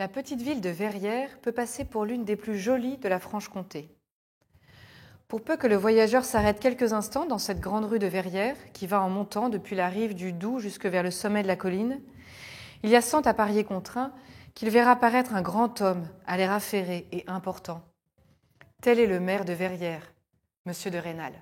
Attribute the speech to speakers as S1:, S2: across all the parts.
S1: La petite ville de Verrières peut passer pour l'une des plus jolies de la Franche-Comté. Pour peu que le voyageur s'arrête quelques instants dans cette grande rue de Verrières, qui va en montant depuis la rive du Doubs jusque vers le sommet de la colline, il y a cent à parier contre un qu'il verra apparaître un grand homme à l'air affairé et important. Tel est le maire de Verrières, Monsieur de Rênal.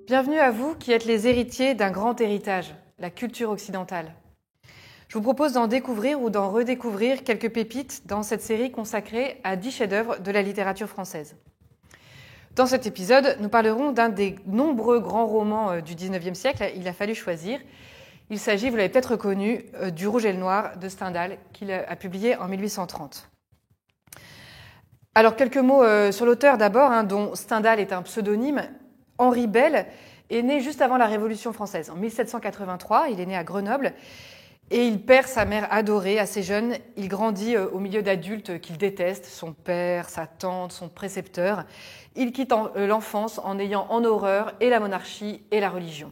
S1: Bienvenue à vous qui êtes les héritiers d'un grand héritage, la culture occidentale. Je vous propose d'en découvrir ou d'en redécouvrir quelques pépites dans cette série consacrée à 10 chefs-d'œuvre de la littérature française. Dans cet épisode, nous parlerons d'un des nombreux grands romans du XIXe siècle. Il a fallu choisir. Il s'agit, vous l'avez peut-être reconnu, du Rouge et le Noir de Stendhal, qu'il a publié en 1830. Alors, quelques mots sur l'auteur d'abord, dont Stendhal est un pseudonyme. Henri Belle est né juste avant la Révolution française, en 1783. Il est né à Grenoble et il perd sa mère adorée assez jeune. Il grandit au milieu d'adultes qu'il déteste, son père, sa tante, son précepteur. Il quitte l'enfance en ayant en horreur et la monarchie et la religion.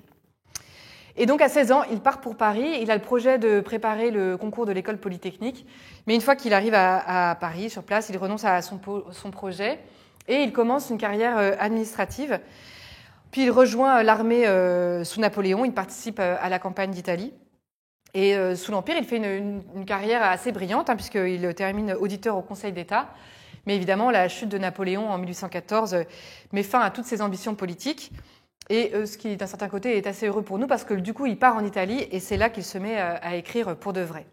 S1: Et donc à 16 ans, il part pour Paris. Il a le projet de préparer le concours de l'école polytechnique. Mais une fois qu'il arrive à Paris, sur place, il renonce à son projet et il commence une carrière administrative. Puis il rejoint l'armée sous Napoléon, il participe à la campagne d'Italie. Et sous l'Empire, il fait une carrière assez brillante, puisqu'il termine auditeur au Conseil d'État. Mais évidemment, la chute de Napoléon en 1814 met fin à toutes ses ambitions politiques. Et ce qui, d'un certain côté, est assez heureux pour nous, parce que du coup, il part en Italie, et c'est là qu'il se met à écrire pour de vrai.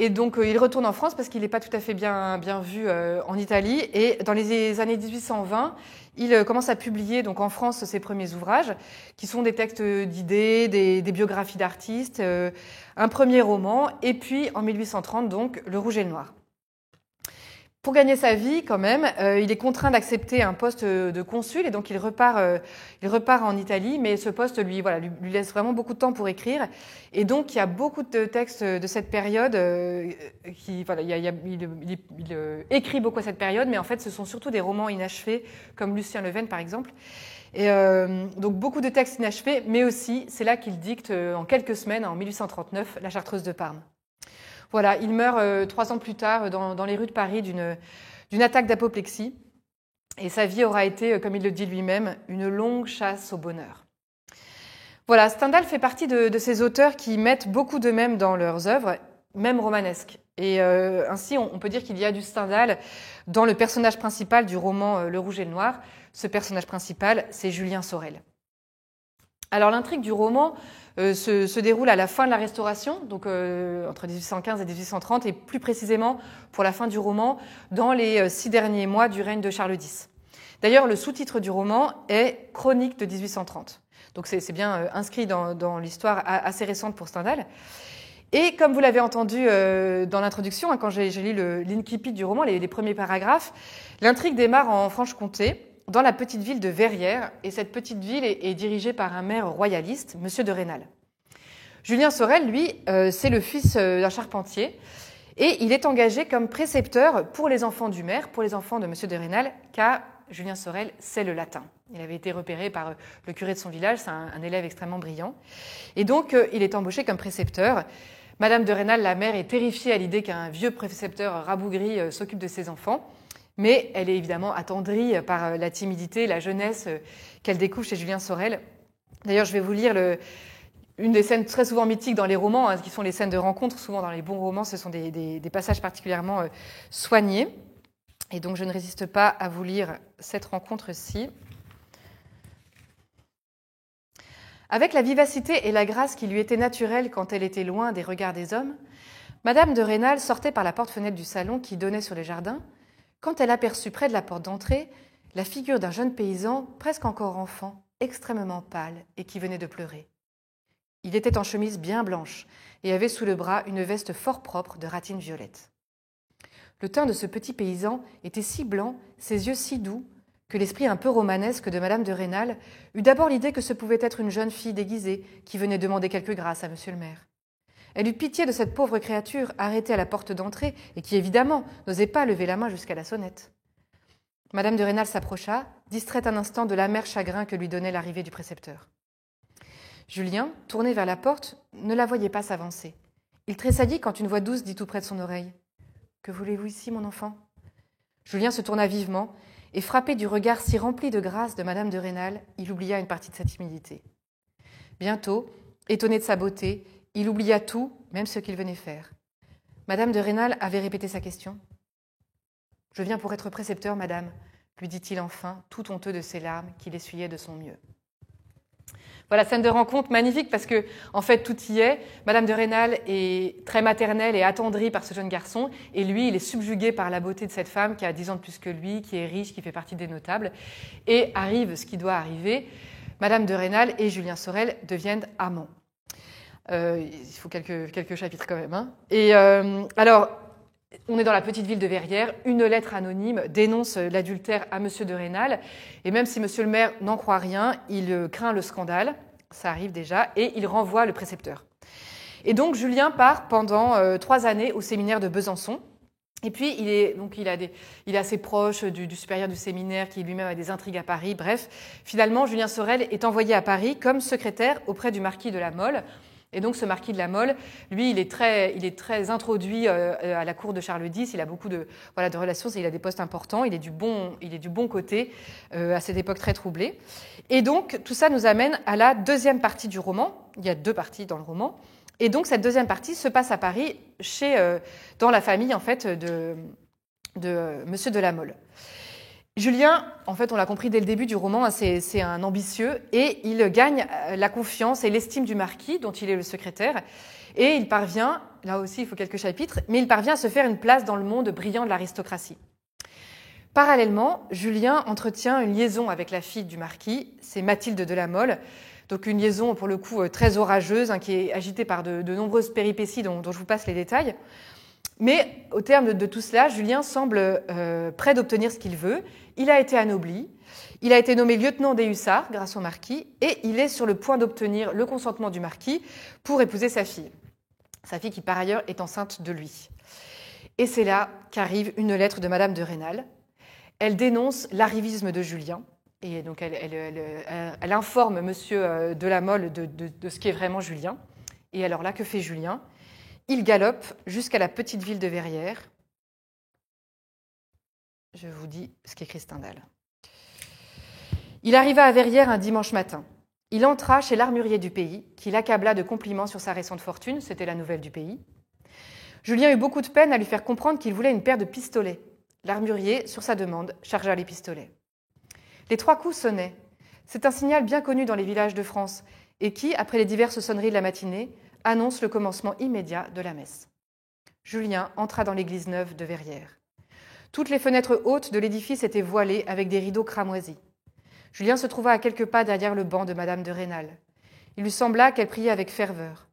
S1: Et donc, il retourne en France parce qu'il n'est pas tout à fait bien vu en Italie. Et dans les années 1820, il commence à publier donc, en France ses premiers ouvrages, qui sont des textes d'idées, des biographies d'artistes, un premier roman, et puis en 1830, donc, Le Rouge et le Noir. Pour gagner sa vie, quand même, il est contraint d'accepter un poste de consul et donc il repart en Italie, mais ce poste lui laisse vraiment beaucoup de temps pour écrire. Et donc il y a beaucoup de textes de cette période il écrit beaucoup à cette période, mais en fait ce sont surtout des romans inachevés, comme Lucien Leven par exemple. Et donc beaucoup de textes inachevés, mais aussi c'est là qu'il dicte en quelques semaines, en 1839, La Chartreuse de Parme. Voilà, il meurt 3 ans plus tard dans les rues de Paris d'une attaque d'apoplexie. Et sa vie aura été, comme il le dit lui-même, une longue chasse au bonheur. Voilà, Stendhal fait partie de ces auteurs qui mettent beaucoup d'eux-mêmes dans leurs œuvres, même romanesques. Et ainsi, on peut dire qu'il y a du Stendhal dans le personnage principal du roman Le Rouge et le Noir. Ce personnage principal, c'est Julien Sorel. Alors l'intrigue du roman se déroule à la fin de la Restauration, donc entre 1815 et 1830, et plus précisément pour la fin du roman, dans les 6 derniers mois du règne de Charles X. D'ailleurs, le sous-titre du roman est Chronique de 1830. Donc c'est bien inscrit dans l'histoire assez récente pour Stendhal. Et comme vous l'avez entendu dans l'introduction, quand j'ai lu l'incipit du roman, les premiers paragraphes, l'intrigue démarre en Franche-Comté, dans la petite ville de Verrières, et cette petite ville est dirigée par un maire royaliste, Monsieur de Rênal. Julien Sorel, lui, c'est le fils d'un charpentier, et il est engagé comme précepteur pour les enfants du maire, pour les enfants de Monsieur de Rênal, car Julien Sorel sait le latin. Il avait été repéré par le curé de son village, c'est un élève extrêmement brillant. Et donc, il est embauché comme précepteur. Madame de Rênal, la mère, est terrifiée à l'idée qu'un vieux précepteur rabougri s'occupe de ses enfants. Mais elle est évidemment attendrie par la timidité, la jeunesse qu'elle découvre chez Julien Sorel. D'ailleurs, je vais vous lire une des scènes très souvent mythiques dans les romans, qui sont les scènes de rencontre. Souvent dans les bons romans, ce sont des passages particulièrement soignés. Et donc, je ne résiste pas à vous lire cette rencontre-ci. Avec la vivacité et la grâce qui lui étaient naturelles quand elle était loin des regards des hommes, Madame de Rênal sortait par la porte-fenêtre du salon qui donnait sur les jardins, quand elle aperçut près de la porte d'entrée la figure d'un jeune paysan, presque encore enfant, extrêmement pâle et qui venait de pleurer. Il était en chemise bien blanche et avait sous le bras une veste fort propre de ratine violette. Le teint de ce petit paysan était si blanc, ses yeux si doux, que l'esprit un peu romanesque de Madame de Rênal eut d'abord l'idée que ce pouvait être une jeune fille déguisée qui venait demander quelque grâce à monsieur le maire. Elle eut pitié de cette pauvre créature arrêtée à la porte d'entrée et qui, évidemment, n'osait pas lever la main jusqu'à la sonnette. Madame de Rênal s'approcha, distraite un instant de l'amer chagrin que lui donnait l'arrivée du précepteur. Julien, tourné vers la porte, ne la voyait pas s'avancer. Il tressaillit quand une voix douce dit tout près de son oreille « Que voulez-vous ici, mon enfant ?» Julien se tourna vivement, et frappé du regard si rempli de grâce de Madame de Rênal, il oublia une partie de sa timidité. Bientôt, étonné de sa beauté, il oublia tout, même ce qu'il venait faire. Madame de Rênal avait répété sa question. « Je viens pour être précepteur, madame », lui dit-il enfin, tout honteux de ses larmes qu'il essuyait de son mieux. Voilà, scène de rencontre magnifique parce que, en fait, tout y est. Madame de Rênal est très maternelle et attendrie par ce jeune garçon. Et lui, il est subjugué par la beauté de cette femme qui a 10 ans de plus que lui, qui est riche, qui fait partie des notables. Et arrive ce qui doit arriver. Madame de Rênal et Julien Sorel deviennent amants. Il faut quelques chapitres quand même. Hein. Et alors, on est dans la petite ville de Verrières. Une lettre anonyme dénonce l'adultère à Monsieur de Rênal. Et même si Monsieur le maire n'en croit rien, il craint le scandale. Ça arrive déjà. Et il renvoie le précepteur. Et donc, Julien part pendant 3 années au séminaire de Besançon. Et puis, il est assez proche du supérieur du séminaire qui lui-même a des intrigues à Paris. Bref, finalement, Julien Sorel est envoyé à Paris comme secrétaire auprès du marquis de la Mole. Et donc, ce marquis de la Mole, lui, il est très introduit à la cour de Charles X. Il a beaucoup de relations, il a des postes importants. Il est du bon côté à cette époque très troublée. Et donc, tout ça nous amène à la deuxième partie du roman. Il y a 2 parties dans le roman. Et donc, cette deuxième partie se passe à Paris, dans la famille en fait de Monsieur de la Mole. Julien, en fait, on l'a compris dès le début du roman, hein, c'est un ambitieux et il gagne la confiance et l'estime du marquis, dont il est le secrétaire. Et il parvient, là aussi il faut quelques chapitres, mais il parvient à se faire une place dans le monde brillant de l'aristocratie. Parallèlement, Julien entretient une liaison avec la fille du marquis, c'est Mathilde de la Mole, donc une liaison pour le coup très orageuse, hein, qui est agitée par de nombreuses péripéties dont je vous passe les détails. Mais au terme de tout cela, Julien semble prêt d'obtenir ce qu'il veut. Il a été anobli, il a été nommé lieutenant des hussards grâce au marquis, et il est sur le point d'obtenir le consentement du marquis pour épouser sa fille qui par ailleurs est enceinte de lui. Et c'est là qu'arrive une lettre de Madame de Rênal. Elle dénonce l'arrivisme de Julien, et donc elle informe Monsieur de la Mole de ce qu'est vraiment Julien. Et alors là, que fait Julien ? Il galope jusqu'à la petite ville de Verrières. Je vous dis ce qu'écrit Stendhal. Il arriva à Verrières un dimanche matin. Il entra chez l'armurier du pays, qui l'accabla de compliments sur sa récente fortune, c'était la nouvelle du pays. Julien eut beaucoup de peine à lui faire comprendre qu'il voulait une paire de pistolets. L'armurier, sur sa demande, chargea les pistolets. Les 3 coups sonnaient. C'est un signal bien connu dans les villages de France, et qui, après les diverses sonneries de la matinée, annonce le commencement immédiat de la messe. Julien entra dans l'église neuve de Verrières. Toutes les fenêtres hautes de l'édifice étaient voilées avec des rideaux cramoisis. Julien se trouva à quelques pas derrière le banc de Madame de Rênal. Il lui sembla qu'elle priait avec ferveur.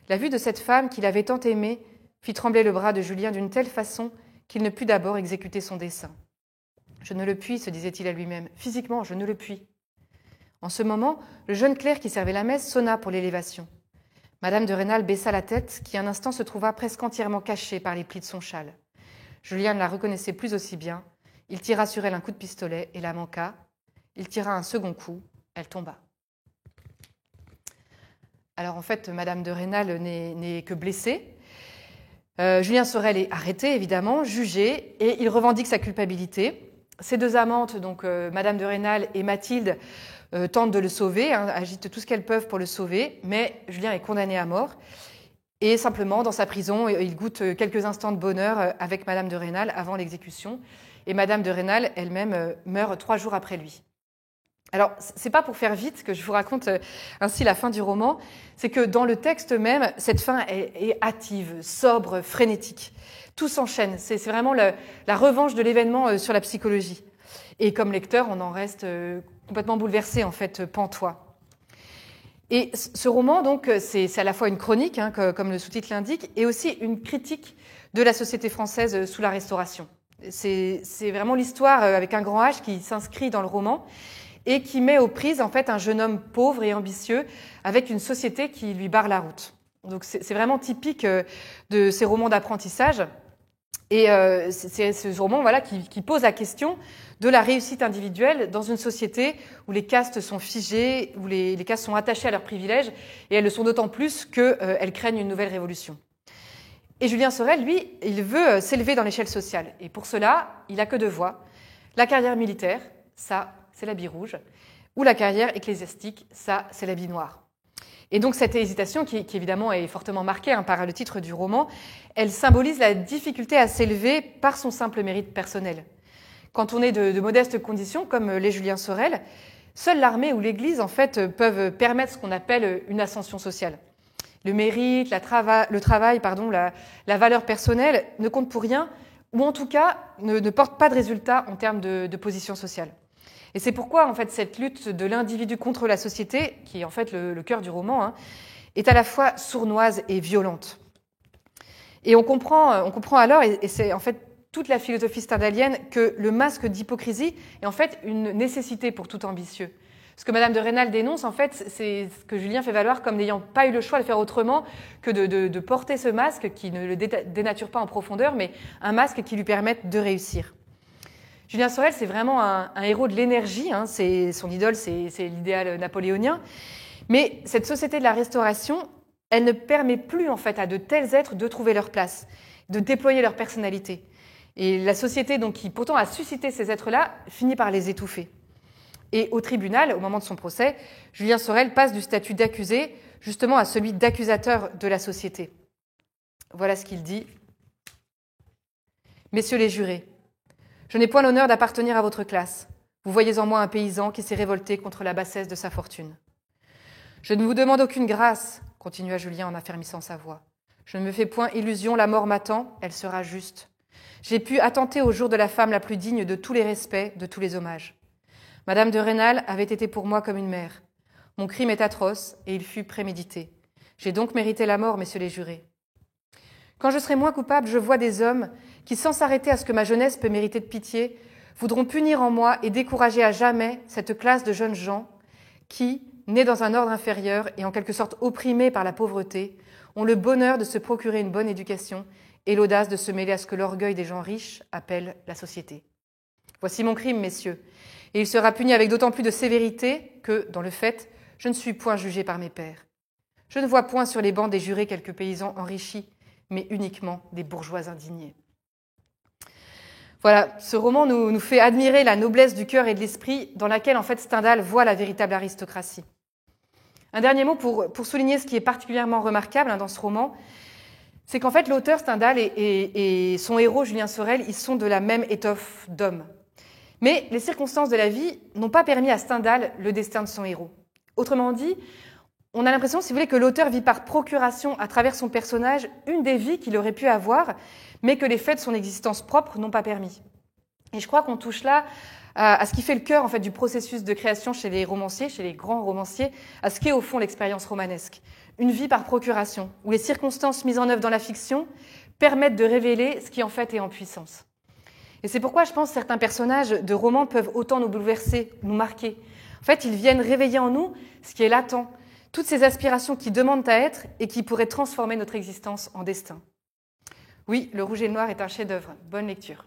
S1: La vue de cette femme qu'il avait tant aimée fit trembler le bras de Julien d'une telle façon qu'il ne put d'abord exécuter son dessein. « Je ne le puis, se disait-il à lui-même. Physiquement, je ne le puis. » En ce moment, le jeune clerc qui servait la messe sonna pour l'élévation. Madame de Rênal baissa la tête, qui un instant se trouva presque entièrement cachée par les plis de son châle. Julien ne la reconnaissait plus aussi bien. Il tira sur elle un coup de pistolet et la manqua. Il tira un second coup. Elle tomba. Alors en fait, Madame de Rênal n'est que blessée. Julien Sorel est arrêté, évidemment, jugé, et il revendique sa culpabilité. Ses 2 amantes, donc Madame de Rênal et Mathilde, tentent de le sauver, hein, agitent tout ce qu'elles peuvent pour le sauver, mais Julien est condamné à mort. Et simplement, dans sa prison, il goûte quelques instants de bonheur avec Madame de Rênal avant l'exécution. Et Madame de Rênal elle-même meurt 3 jours après lui. Alors, c'est pas pour faire vite que je vous raconte ainsi la fin du roman, c'est que dans le texte même, cette fin est hâtive, sobre, frénétique. Tout s'enchaîne, c'est vraiment la revanche de l'événement sur la psychologie. Et comme lecteur, on en reste complètement bouleversé, en fait, pantois. Et ce roman, donc, c'est à la fois une chronique, hein, comme le sous-titre l'indique, et aussi une critique de la société française sous la Restauration. C'est vraiment l'histoire avec un grand H qui s'inscrit dans le roman et qui met aux prises, en fait, un jeune homme pauvre et ambitieux avec une société qui lui barre la route. Donc c'est vraiment typique de ces romans d'apprentissage. Et c'est ce roman voilà, qui pose la question de la réussite individuelle dans une société où les castes sont figées, où les castes sont attachées à leurs privilèges, et elles le sont d'autant plus qu'elles craignent une nouvelle révolution. Et Julien Sorel, lui, il veut s'élever dans l'échelle sociale. Et pour cela, il n'a que deux voies. La carrière militaire, ça, c'est l'habit rouge, ou la carrière ecclésiastique, ça, c'est l'habit noir. Et donc cette hésitation, qui évidemment est fortement marquée par le titre du roman, elle symbolise la difficulté à s'élever par son simple mérite personnel. Quand on est de modestes conditions, comme l'est Julien Sorel, seule l'armée ou l'Église, en fait, peuvent permettre ce qu'on appelle une ascension sociale. Le mérite, le travail, la valeur personnelle ne comptent pour rien, ou en tout cas ne portent pas de résultat en termes de position sociale. Et c'est pourquoi, en fait, cette lutte de l'individu contre la société, qui est en fait le cœur du roman, est à la fois sournoise et violente. Et on comprend alors, et c'est en fait toute la philosophie stendhalienne, que le masque d'hypocrisie est en fait une nécessité pour tout ambitieux. Ce que Madame de Rênal dénonce, en fait, c'est ce que Julien fait valoir comme n'ayant pas eu le choix de faire autrement que de porter ce masque qui ne le dénature pas en profondeur, mais un masque qui lui permette de réussir. Julien Sorel, c'est vraiment un héros de l'énergie, son idole, c'est l'idéal napoléonien. Mais cette société de la Restauration, elle ne permet plus en fait à de tels êtres de trouver leur place, de déployer leur personnalité. Et la société donc, qui pourtant a suscité ces êtres-là finit par les étouffer. Et au tribunal, au moment de son procès, Julien Sorel passe du statut d'accusé justement à celui d'accusateur de la société. Voilà ce qu'il dit. « Messieurs les jurés, je n'ai point l'honneur d'appartenir à votre classe. Vous voyez en moi un paysan qui s'est révolté contre la bassesse de sa fortune. Je ne vous demande aucune grâce, continua Julien en affermissant sa voix. Je ne me fais point illusion, la mort m'attend, elle sera juste. J'ai pu attenter au jour de la femme la plus digne de tous les respects, de tous les hommages. Madame de Rênal avait été pour moi comme une mère. Mon crime est atroce et il fut prémédité. J'ai donc mérité la mort, messieurs les jurés. Quand je serai moins coupable, je vois des hommes qui, sans s'arrêter à ce que ma jeunesse peut mériter de pitié, voudront punir en moi et décourager à jamais cette classe de jeunes gens qui, nés dans un ordre inférieur et en quelque sorte opprimés par la pauvreté, ont le bonheur de se procurer une bonne éducation et l'audace de se mêler à ce que l'orgueil des gens riches appelle la société. Voici mon crime, messieurs, et il sera puni avec d'autant plus de sévérité que, dans le fait, je ne suis point jugé par mes pairs. Je ne vois point sur les bancs des jurés quelques paysans enrichis, mais uniquement des bourgeois indignés. » Voilà, ce roman nous fait admirer la noblesse du cœur et de l'esprit dans laquelle, en fait, Stendhal voit la véritable aristocratie. Un dernier mot pour souligner ce qui est particulièrement remarquable dans ce roman, c'est qu'en fait, l'auteur Stendhal et son héros Julien Sorel, ils sont de la même étoffe d'hommes. Mais les circonstances de la vie n'ont pas permis à Stendhal le destin de son héros. Autrement dit, on a l'impression, si vous voulez, que l'auteur vit par procuration à travers son personnage une des vies qu'il aurait pu avoir, mais que les faits de son existence propre n'ont pas permis. Et je crois qu'on touche là à ce qui fait le cœur en fait, du processus de création chez les romanciers, chez les grands romanciers, à ce qu'est au fond l'expérience romanesque. Une vie par procuration, où les circonstances mises en œuvre dans la fiction permettent de révéler ce qui en fait est en puissance. Et c'est pourquoi je pense que certains personnages de romans peuvent autant nous bouleverser, nous marquer. En fait, ils viennent réveiller en nous ce qui est latent, toutes ces aspirations qui demandent à être et qui pourraient transformer notre existence en destin. Oui, Le Rouge et le Noir est un chef-d'œuvre. Bonne lecture.